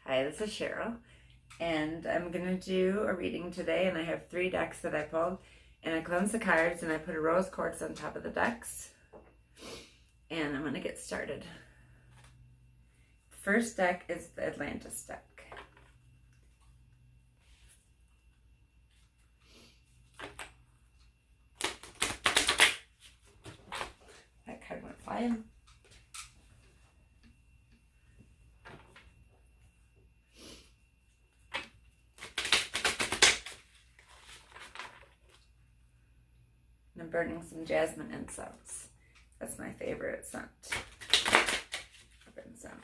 Hi, this is Cheryl, and I'm going to do a reading today, and I have 3 decks that I pulled, and I cleansed the cards, and I put a rose quartz on top of the decks, and I'm going to get started. The first deck is the Atlantis deck. That card went flying. I'm burning some jasmine incense. That's my favorite scent of incense.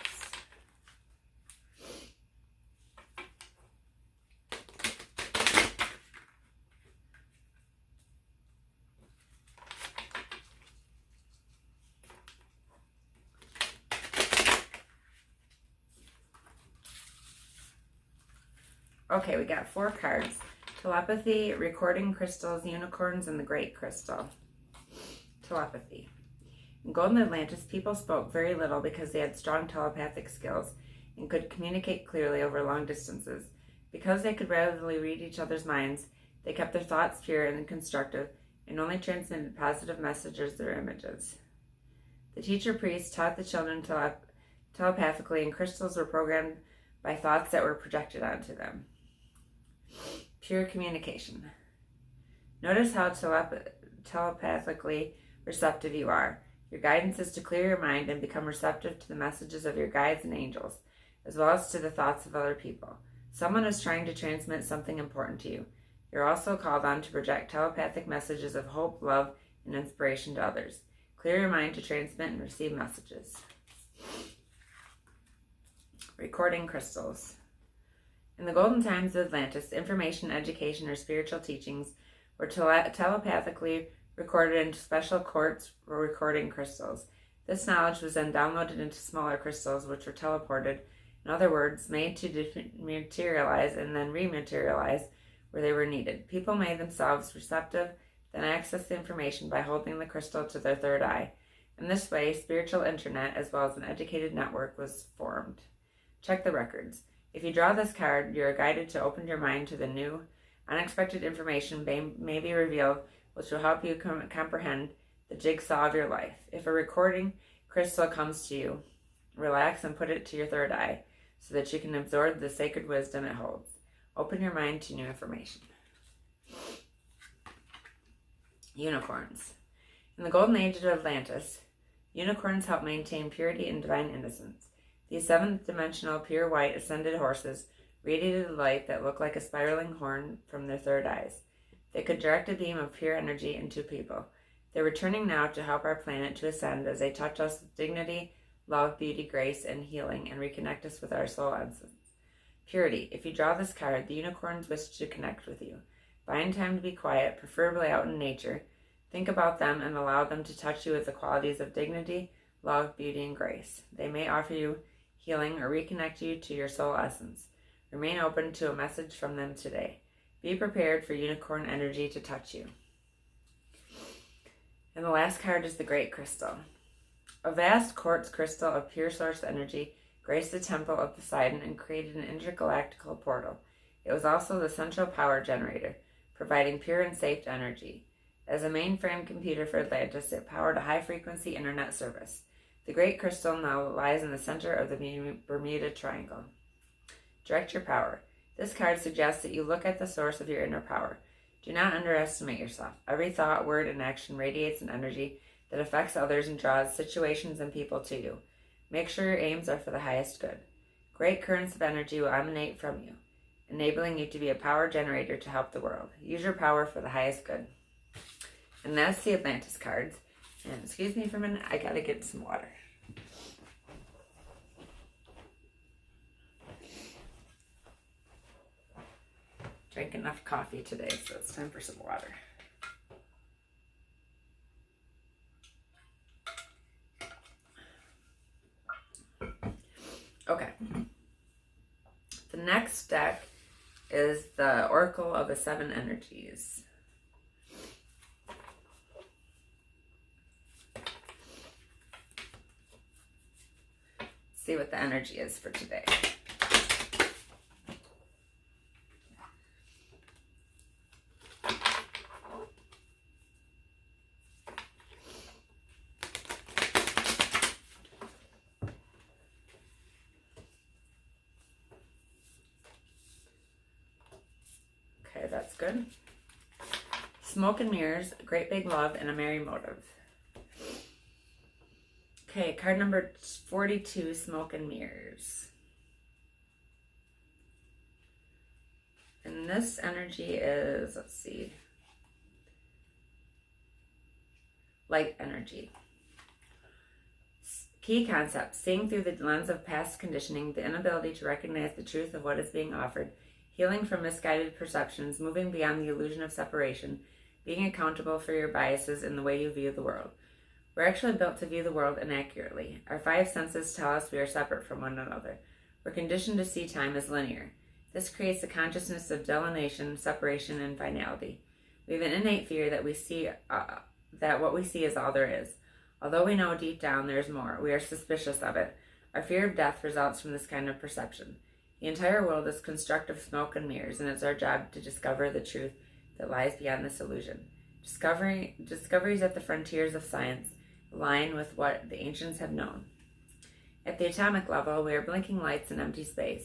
Okay, we got 4 cards. Telepathy, recording crystals, unicorns, and the great crystal. Telepathy. In Golden Atlantis, people spoke very little because they had strong telepathic skills and could communicate clearly over long distances. Because they could readily read each other's minds, they kept their thoughts pure and constructive and only transmitted positive messages or images. The teacher priest taught the children telepathically, and crystals were programmed by thoughts that were projected onto them. Pure communication. Notice how telepathically receptive you are. Your guidance is to clear your mind and become receptive to the messages of your guides and angels, as well as to the thoughts of other people. Someone is trying to transmit something important to you. You're also called on to project telepathic messages of hope, love, and inspiration to others. Clear your mind to transmit and receive messages. Recording crystals. In the golden times of Atlantis, information, education, or spiritual teachings were telepathically recorded into special quartz recording crystals. This knowledge was then downloaded into smaller crystals, which were teleported, in other words, made to materialize and then rematerialize where they were needed. People made themselves receptive, then accessed the information by holding the crystal to their third eye. In this way, spiritual internet as well as an educated network was formed. Check the records. If you draw this card, you are guided to open your mind to the new, unexpected information may be revealed, which will help you comprehend the jigsaw of your life. If a recording crystal comes to you, relax and put it to your third eye so that you can absorb the sacred wisdom it holds. Open your mind to new information. Unicorns. In the golden age of Atlantis, unicorns help maintain purity and divine innocence. These 7th-dimensional, pure white, ascended horses radiated light that looked like a spiraling horn from their third eyes. They could direct a beam of pure energy into people. They're returning now to help our planet to ascend as they touch us with dignity, love, beauty, grace, and healing, and reconnect us with our soul essence. Purity. If you draw this card, the unicorns wish to connect with you. Find time to be quiet, preferably out in nature. Think about them and allow them to touch you with the qualities of dignity, love, beauty, and grace. They may offer you healing or reconnect you to your soul essence. Remain open to a message from them today. Be prepared for unicorn energy to touch you. And the last card is the Great Crystal. A vast quartz crystal of pure source energy graced the temple of Poseidon and created an intergalactical portal. It was also the central power generator, providing pure and safe energy. As a mainframe computer for Atlantis, it powered a high-frequency internet service. The Great Crystal now lies in the center of the Bermuda Triangle. Direct your power. This card suggests that you look at the source of your inner power. Do not underestimate yourself. Every thought, word, and action radiates an energy that affects others and draws situations and people to you. Make sure your aims are for the highest good. Great currents of energy will emanate from you, enabling you to be a power generator to help the world. Use your power for the highest good. And that's the Atlantis cards. And excuse me for a minute, I gotta get some water. Drank enough coffee today, so it's time for some water. Okay. The next deck is the Oracle of the 7 Energies. See what the energy is for today. good. Smoke and mirrors, great big love, and a merry motive. Okay, card number 42, smoke and mirrors. And this energy is, let's see, light energy. Key concepts: seeing through the lens of past conditioning, the inability to recognize the truth of what is being offered, healing from misguided perceptions, moving beyond the illusion of separation, being accountable for your biases in the way you view the world. We're actually built to view the world inaccurately. Our five senses tell us we are separate from one another. We're conditioned to see time as linear. This creates a consciousness of delineation, separation, and finality. We have an innate fear that that what we see is all there is. Although we know deep down there is more, we are suspicious of it. Our fear of death results from this kind of perception. The entire world is a construct of smoke and mirrors, and it's our job to discover the truth that lies beyond this illusion. Discoveries at the frontiers of science align with what the ancients have known. At the atomic level, we are blinking lights in empty space.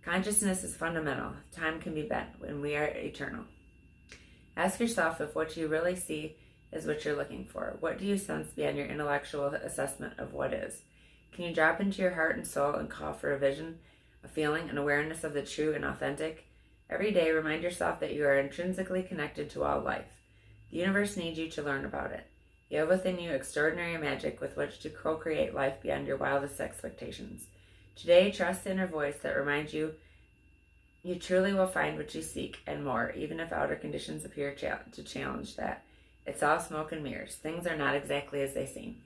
Consciousness is fundamental. Time can be bent when we are eternal. Ask yourself if what you really see is what you're looking for. What do you sense beyond your intellectual assessment of what is? Can you drop into your heart and soul and call for a vision, a feeling, an awareness of the true and authentic? Every day, remind yourself that you are intrinsically connected to all life. The universe needs you to learn about it. You have within you extraordinary magic with which to co-create life beyond your wildest expectations. Today, trust the inner voice that reminds you you truly will find what you seek and more, even if outer conditions appear to challenge that. It's all smoke and mirrors. Things are not exactly as they seem.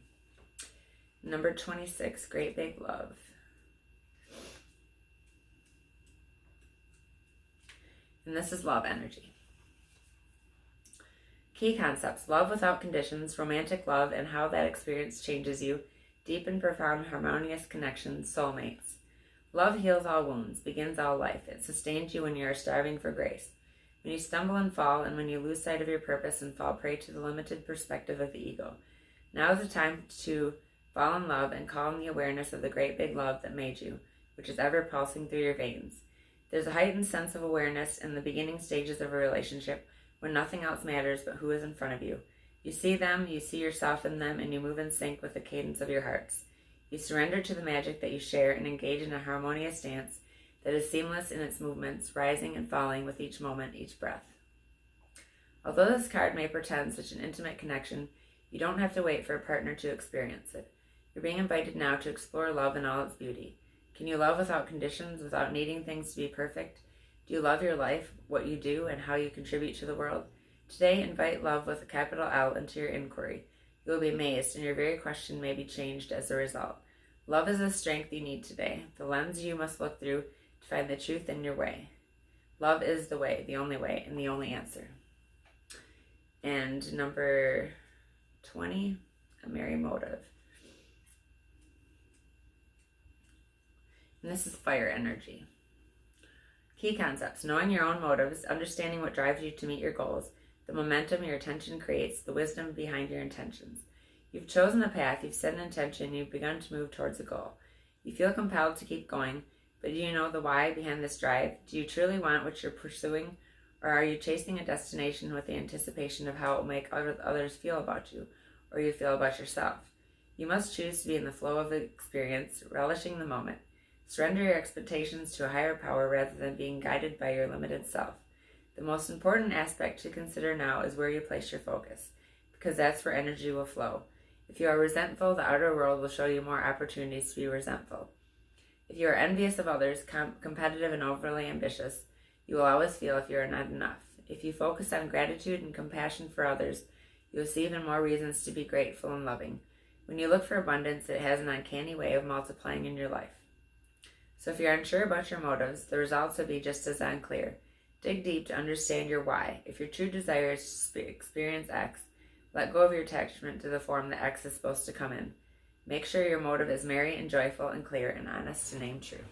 Number 26, great big love. And this is love energy. Key concepts: love without conditions, romantic love and how that experience changes you, deep and profound harmonious connections, soulmates. Love heals all wounds, begins all life. It sustains you when you are starving for grace. When you stumble and fall, and when you lose sight of your purpose and fall prey to the limited perspective of the ego. Now is the time to fall in love and call in the awareness of the great big love that made you, which is ever pulsing through your veins. There's a heightened sense of awareness in the beginning stages of a relationship when nothing else matters but who is in front of you. You see them, you see yourself in them, and you move in sync with the cadence of your hearts. You surrender to the magic that you share and engage in a harmonious dance that is seamless in its movements, rising and falling with each moment, each breath. Although this card may portend such an intimate connection, you don't have to wait for a partner to experience it. You're being invited now to explore love in all its beauty. Can you love without conditions, without needing things to be perfect? Do you love your life, what you do, and how you contribute to the world? Today, invite love with a capital L into your inquiry. You will be amazed, and your very question may be changed as a result. Love is the strength you need today, the lens you must look through to find the truth in your way. Love is the way, and the only answer. And number 20, a merry motive. And this is fire energy. Key concepts: knowing your own motives, understanding what drives you to meet your goals, the momentum your attention creates, the wisdom behind your intentions. You've chosen a path, you've set an intention, you've begun to move towards a goal. You feel compelled to keep going, but do you know the why behind this drive? Do you truly want what you're pursuing, or are you chasing a destination with the anticipation of how it will make others feel about you, or you feel about yourself? You must choose to be in the flow of the experience, relishing the moment. Surrender your expectations to a higher power rather than being guided by your limited self. The most important aspect to consider now is where you place your focus, because that's where energy will flow. If you are resentful, the outer world will show you more opportunities to be resentful. If you are envious of others, competitive and overly ambitious, you will always feel if you are not enough. If you focus on gratitude and compassion for others, you will see even more reasons to be grateful and loving. When you look for abundance, it has an uncanny way of multiplying in your life. So if you're unsure about your motives, the results will be just as unclear. Dig deep to understand your why. If your true desire is to experience X, let go of your attachment to the form that X is supposed to come in. Make sure your motive is merry and joyful and clear and honest to name true.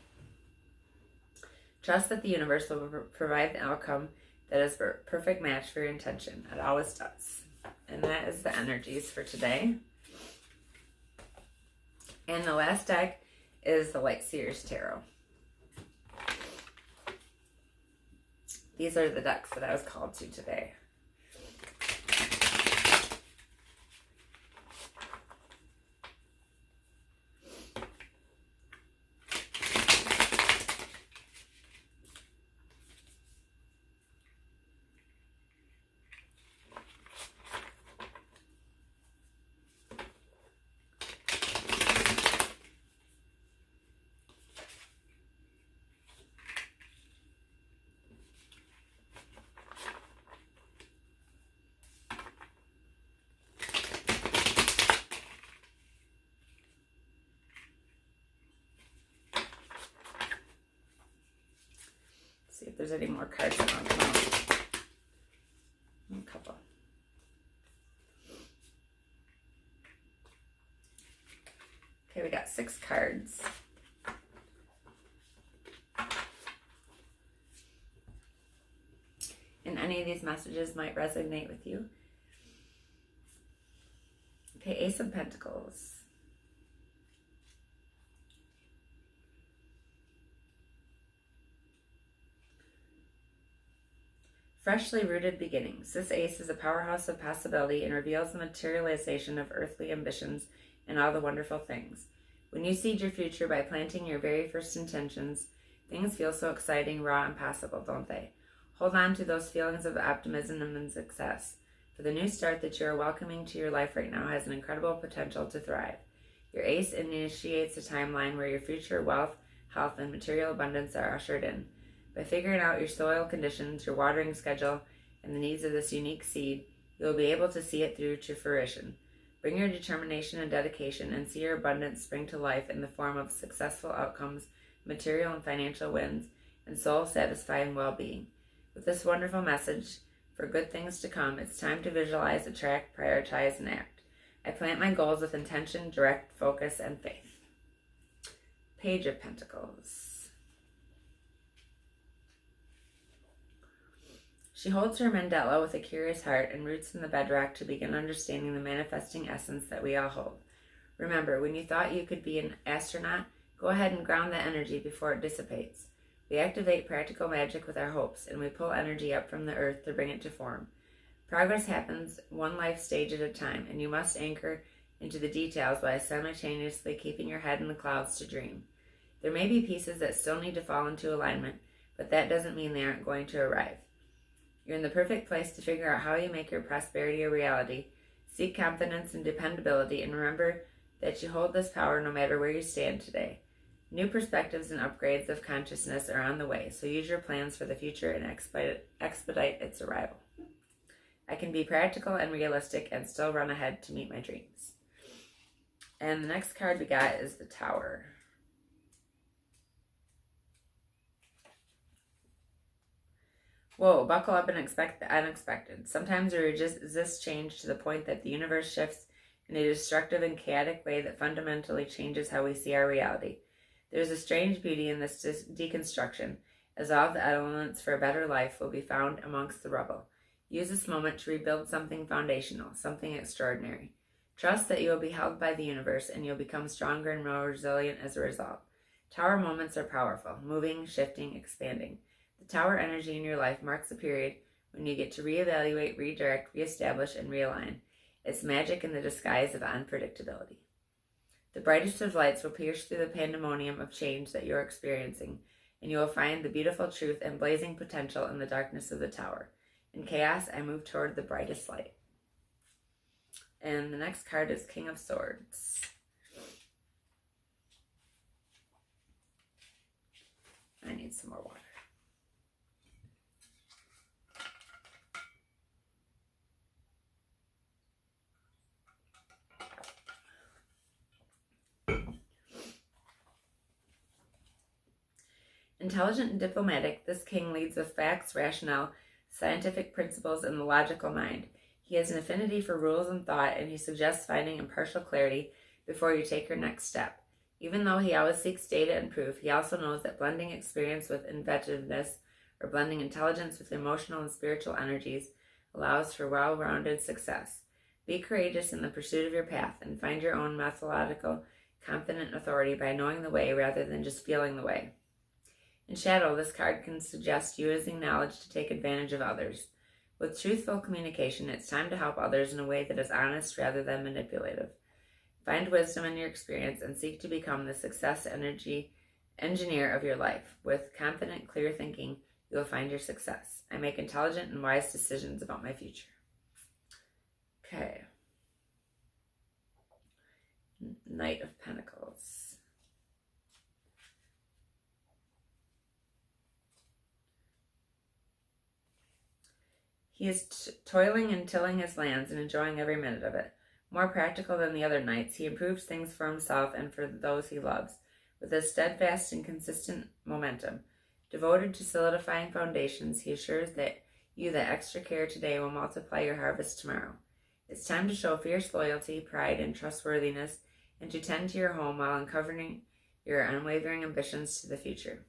Trust that the universe will provide the outcome that is a perfect match for your intention. It always does. And that is the energies for today. And the last deck is the Light Seers Tarot. These are the decks that I was called to today. See if there's any more cards that want to come out. A couple. Okay, we got 6 cards. And any of these messages might resonate with you. Okay, Ace of Pentacles. Freshly rooted beginnings. This ace is a powerhouse of possibility and reveals the materialization of earthly ambitions and all the wonderful things. When you seed your future by planting your very first intentions, things feel so exciting, raw, and possible, don't they? Hold on to those feelings of optimism and success, for the new start that you are welcoming to your life right now has an incredible potential to thrive. Your ace initiates a timeline where your future wealth, health, and material abundance are ushered in. By figuring out your soil conditions, your watering schedule, and the needs of this unique seed, you will be able to see it through to fruition. Bring your determination and dedication and see your abundance spring to life in the form of successful outcomes, material and financial wins, and soul-satisfying well-being. With this wonderful message for good things to come, it's time to visualize, attract, prioritize, and act. I plant my goals with intention, direct focus, and faith. Page of Pentacles. She holds her mandala with a curious heart and roots in the bedrock to begin understanding the manifesting essence that we all hold. Remember, when you thought you could be an astronaut, go ahead and ground that energy before it dissipates. We activate practical magic with our hopes, and we pull energy up from the earth to bring it to form. Progress happens one life stage at a time, and you must anchor into the details while simultaneously keeping your head in the clouds to dream. There may be pieces that still need to fall into alignment, but that doesn't mean they aren't going to arrive. You're in the perfect place to figure out how you make your prosperity a reality. Seek confidence and dependability, and remember that you hold this power no matter where you stand today. New perspectives and upgrades of consciousness are on the way, so use your plans for the future and expedite its arrival. I can be practical and realistic and still run ahead to meet my dreams. And the next card we got is the Tower. Whoa, buckle up and expect the unexpected. Sometimes we resist change to the point that the universe shifts in a destructive and chaotic way that fundamentally changes how we see our reality. There's a strange beauty in this deconstruction, as all of the elements for a better life will be found amongst the rubble. Use this moment to rebuild something foundational, something extraordinary. Trust that you will be held by the universe and you'll become stronger and more resilient as a result. Tower moments are powerful, moving, shifting, expanding. The Tower energy in your life marks a period when you get to reevaluate, redirect, reestablish, and realign. It's magic in the disguise of unpredictability. The brightest of lights will pierce through the pandemonium of change that you're experiencing, and you will find the beautiful truth and blazing potential in the darkness of the Tower. In chaos, I move toward the brightest light. And the next card is King of Swords. I need some more water. Intelligent and diplomatic, this king leads with facts, rationale, scientific principles, and the logical mind. He has an affinity for rules and thought, and he suggests finding impartial clarity before you take your next step. Even though he always seeks data and proof, he also knows that blending experience with inventiveness, or blending intelligence with emotional and spiritual energies, allows for well-rounded success. Be courageous in the pursuit of your path, and find your own methodical, confident authority by knowing the way rather than just feeling the way. In shadow, this card can suggest using knowledge to take advantage of others. With truthful communication, it's time to help others in a way that is honest rather than manipulative. Find wisdom in your experience and seek to become the success energy engineer of your life. With confident, clear thinking, you will find your success. I make intelligent and wise decisions about my future. Okay. Knight of Pentacles. He is toiling and tilling his lands and enjoying every minute of it. More practical than the other knights, he improves things for himself and for those he loves, with a steadfast and consistent momentum. Devoted to solidifying foundations, he assures that extra care today will multiply your harvest tomorrow. It's time to show fierce loyalty, pride, and trustworthiness, and to tend to your home while uncovering your unwavering ambitions to the future.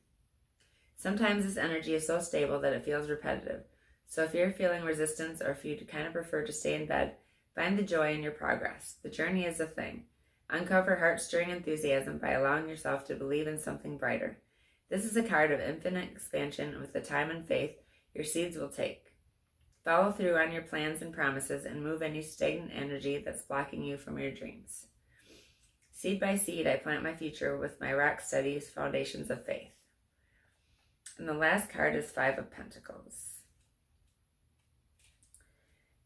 Sometimes this energy is so stable that it feels repetitive. So if you're feeling resistance or if you kind of prefer to stay in bed, find the joy in your progress. The journey is a thing. Uncover heart-stirring enthusiasm by allowing yourself to believe in something brighter. This is a card of infinite expansion with the time and faith your seeds will take. Follow through on your plans and promises and move any stagnant energy that's blocking you from your dreams. Seed by seed, I plant my future with my rock-steady foundations of faith. And the last card is Five of Pentacles.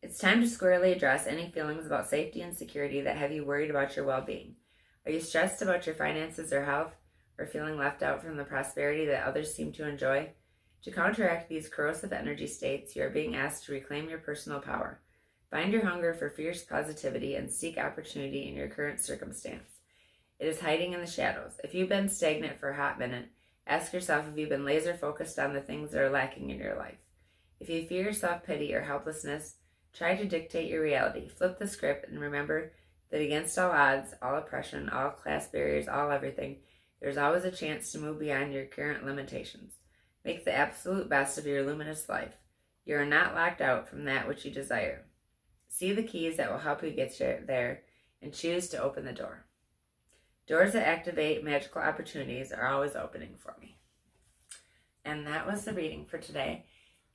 It's time to squarely address any feelings about safety and security that have you worried about your well-being. Are you stressed about your finances or health, or feeling left out from the prosperity that others seem to enjoy? To counteract these corrosive energy states, you are being asked to reclaim your personal power. Find your hunger for fierce positivity and seek opportunity in your current circumstance. It is hiding in the shadows. If you've been stagnant for a hot minute, ask yourself if you've been laser focused on the things that are lacking in your life. If you fear self-pity or helplessness, try to dictate your reality. Flip the script and remember that against all odds, all oppression, all class barriers, all everything, there's always a chance to move beyond your current limitations. Make the absolute best of your luminous life. You are not locked out from that which you desire. See the keys that will help you get there and choose to open the door. Doors that activate magical opportunities are always opening for me. And that was the reading for today.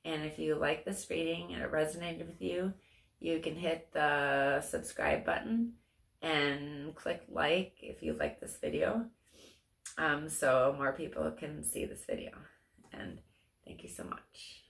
And if you like this reading and it resonated with you, you can hit the subscribe button and click like if you like this video, so more people can see this video. And thank you so much.